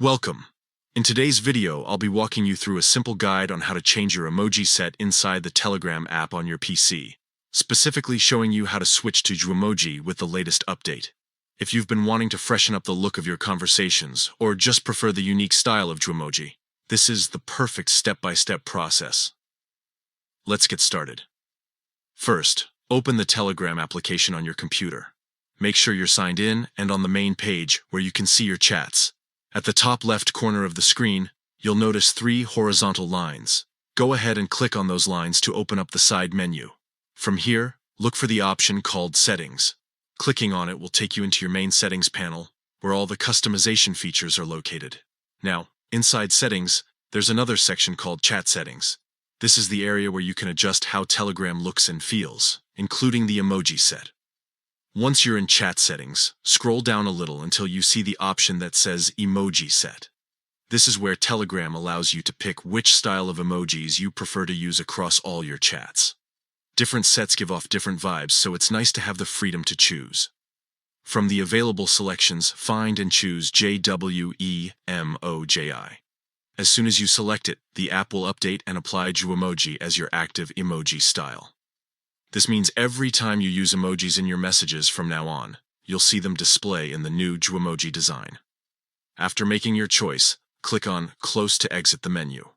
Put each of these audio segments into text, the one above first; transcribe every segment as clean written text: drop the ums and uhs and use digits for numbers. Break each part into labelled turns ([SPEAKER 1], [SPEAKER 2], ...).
[SPEAKER 1] Welcome. In today's video, I'll be walking you through a simple guide on how to change your emoji set inside the Telegram app on your PC, specifically showing you how to switch to Jwemoji with the latest update. If you've been wanting to freshen up the look of your conversations, or just prefer the unique style of Jwemoji, this is the perfect step-by-step process. Let's get started. First, open the Telegram application on your computer. Make sure you're signed in and on the main page where you can see your chats. At the top left corner of the screen, you'll notice 3 horizontal lines. Go ahead and click on those lines to open up the side menu. From here, look for the option called Settings. Clicking on it will take you into your main settings panel, where all the customization features are located. Now, inside Settings, there's another section called Chat Settings. This is the area where you can adjust how Telegram looks and feels, including the emoji set. Once you're in Chat Settings, scroll down a little until you see the option that says Emoji Set. This is where Telegram allows you to pick which style of emojis you prefer to use across all your chats. Different sets give off different vibes, so it's nice to have the freedom to choose. From the available selections, find and choose Jwemoji. As soon as you select it, the app will update and apply Jwemoji as your active emoji style. This means every time you use emojis in your messages from now on, you'll see them display in the new Jwemoji design. After making your choice, click on Close to exit the menu.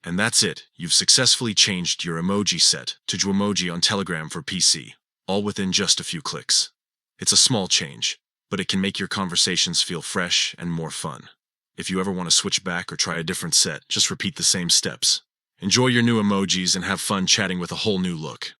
[SPEAKER 1] And that's it, you've successfully changed your emoji set to Jwemoji on Telegram for PC, all within just a few clicks. It's a small change, but it can make your conversations feel fresh and more fun. If you ever want to switch back or try a different set, just repeat the same steps. Enjoy your new emojis and have fun chatting with a whole new look.